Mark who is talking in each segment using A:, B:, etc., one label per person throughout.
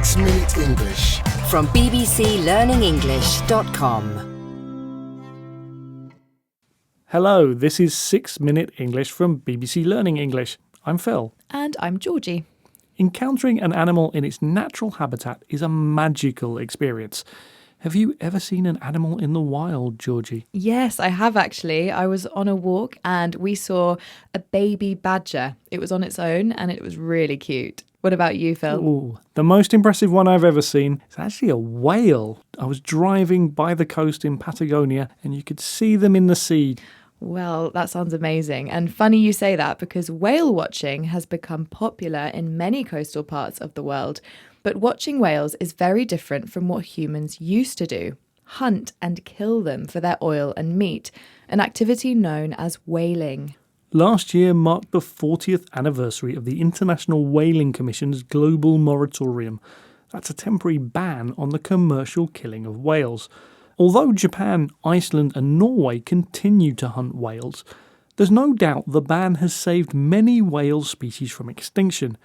A: 6 Minute English
B: from bbclearningenglish.com.
C: Hello, this is 6 Minute English from BBC Learning English. I'm Phil.
D: And I'm Georgie.
C: Encountering an animal in its natural habitat is a magical experience. Have you ever seen an animal in the wild, Georgie?
D: Yes, I have actually. I was on a walk and we saw a baby badger. It was on its own and it was really cute. What about you, Phil?
C: Ooh, the most impressive one I've ever seen is actually a whale. I was driving by the coast in Patagonia and you could see them in the sea.
D: Well, that sounds amazing. And funny you say that because whale watching has become popular in many coastal parts of the world. But watching whales is very different from what humans used to do. Hunt and kill them for their oil and meat, an activity known as whaling.
C: Last year marked the 40th anniversary of the International Whaling Commission's global moratorium. That's a temporary ban on the commercial killing of whales. Although Japan, Iceland and Norway continue to hunt whales, there's no doubt the ban has saved many whale species from extinction.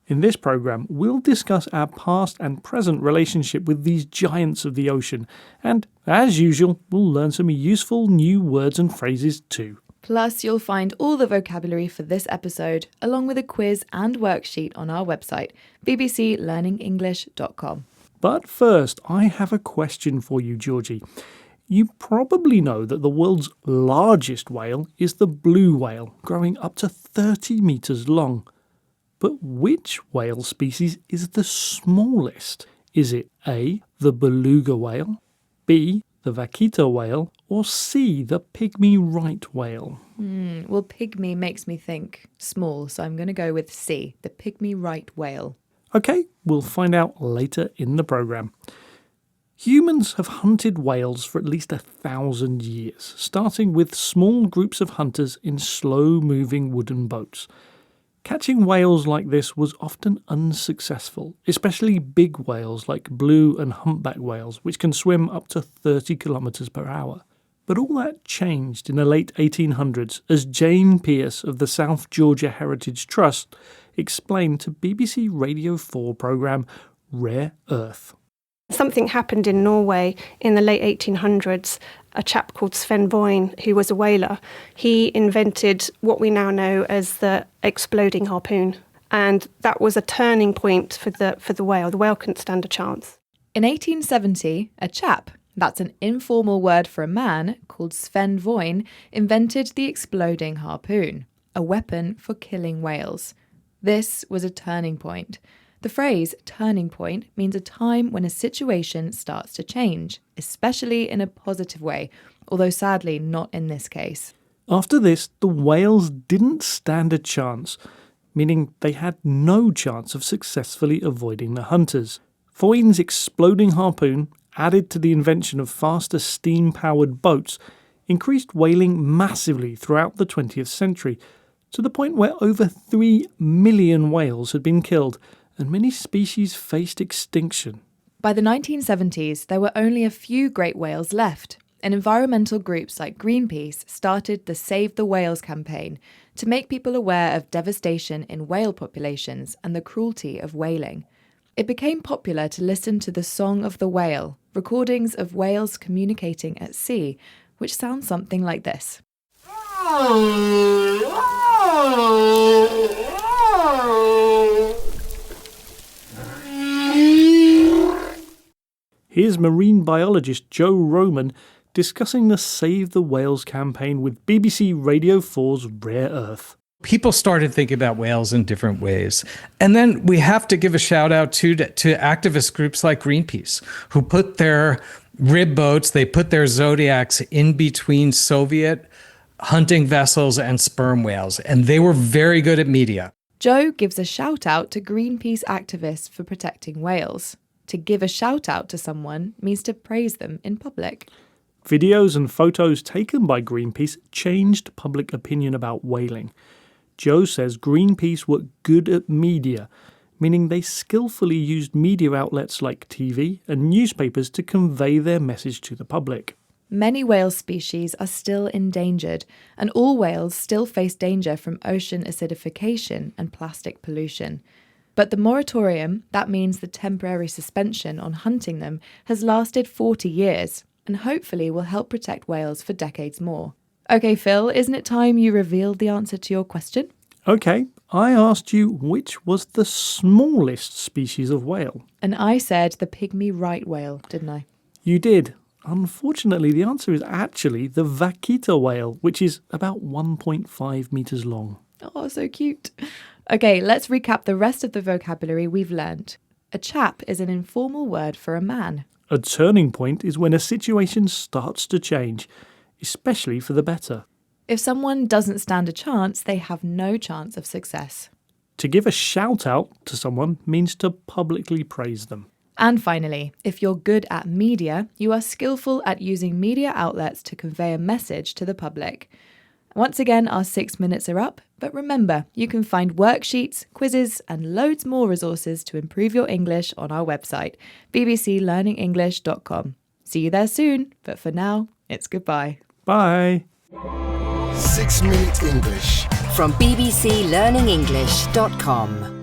C: In this programme, we'll discuss our past and present relationship with these giants of the ocean, and, as usual, we'll learn some useful new words and phrases too.
D: Plus, you'll find all the vocabulary for this episode, along with a quiz and worksheet on our website, bbclearningenglish.com.
C: But first, I have a question for you, Georgie. You probably know that the world's largest whale is the blue whale, growing up to 30 metres long. But which whale species is the smallest? Is it A, the beluga whale, B, the vaquita whale, or C, the pygmy right whale?
D: Well, pygmy makes me think small, so I'm going to go with C, the pygmy right whale.
C: OK, we'll find out later in the programme. Humans have hunted whales for at least 1,000 years, starting with small groups of hunters in slow-moving wooden boats. Catching whales like this was often unsuccessful, especially big whales like blue and humpback whales, which can swim up to 30 kilometres per hour. But all that changed in the late 1800s as Jane Pierce of the South Georgia Heritage Trust explained to BBC Radio 4 programme Rare Earth.
E: Something happened in Norway in the late 1800s. A chap called Sven Boyn, who was a whaler, he invented what we now know as the exploding harpoon. And that was a turning point for the whale. The whale couldn't stand a chance.
D: In 1870, a chap, that's an informal word for a man, called Sven Boyn, invented the exploding harpoon, a weapon for killing whales. This was a turning point. The phrase turning point means a time when a situation starts to change, especially in a positive way, although sadly not in this case.
C: After this, the whales didn't stand a chance, meaning they had no chance of successfully avoiding the hunters. Boyn's exploding harpoon, added to the invention of faster steam-powered boats, increased whaling massively throughout the 20th century, to the point where over 3 million whales had been killed, and many species faced extinction.
D: By the 1970s, there were only a few great whales left, and environmental groups like Greenpeace started the Save the Whales campaign to make people aware of devastation in whale populations and the cruelty of whaling. It became popular to listen to the Song of the Whale, recordings of whales communicating at sea, which sounds something like this.
C: Here's marine biologist Joe Roman discussing the Save the Whales campaign with BBC Radio 4's Rare Earth.
F: People started thinking about whales in different ways. And then we have to give a shout out to activist groups like Greenpeace, who put their rib boats, they put their Zodiacs in between Soviet hunting vessels and sperm whales. And they were very good at media.
D: Joe gives a shout out to Greenpeace activists for protecting whales. To give a shout out to someone means to praise them in public.
C: Videos and photos taken by Greenpeace changed public opinion about whaling. Joe says Greenpeace were good at media, meaning they skillfully used media outlets like TV and newspapers to convey their message to the public.
D: Many whale species are still endangered, and all whales still face danger from ocean acidification and plastic pollution. But the moratorium, that means the temporary suspension on hunting them, has lasted 40 years and hopefully will help protect whales for decades more. Okay, Phil, isn't it time you revealed the answer to your question?
C: Okay, I asked you which was the smallest species of whale.
D: And I said the pygmy right whale, didn't I?
C: You did. Unfortunately, the answer is actually the vaquita whale, which is about 1.5 metres long.
D: Oh, so cute. Okay, let's recap the rest of the vocabulary we've learned. A chap is an informal word for a man.
C: A turning point is when a situation starts to change, especially for the better.
D: If someone doesn't stand a chance, they have no chance of success.
C: To give a shout out to someone means to publicly praise them.
D: And finally, if you're good at media, you are skillful at using media outlets to convey a message to the public. Once again, our 6 minutes are up, but remember, you can find worksheets, quizzes, and loads more resources to improve your English on our website, bbclearningenglish.com. See you there soon, but for now, it's goodbye.
C: Bye!
A: 6 Minute English
B: from bbclearningenglish.com.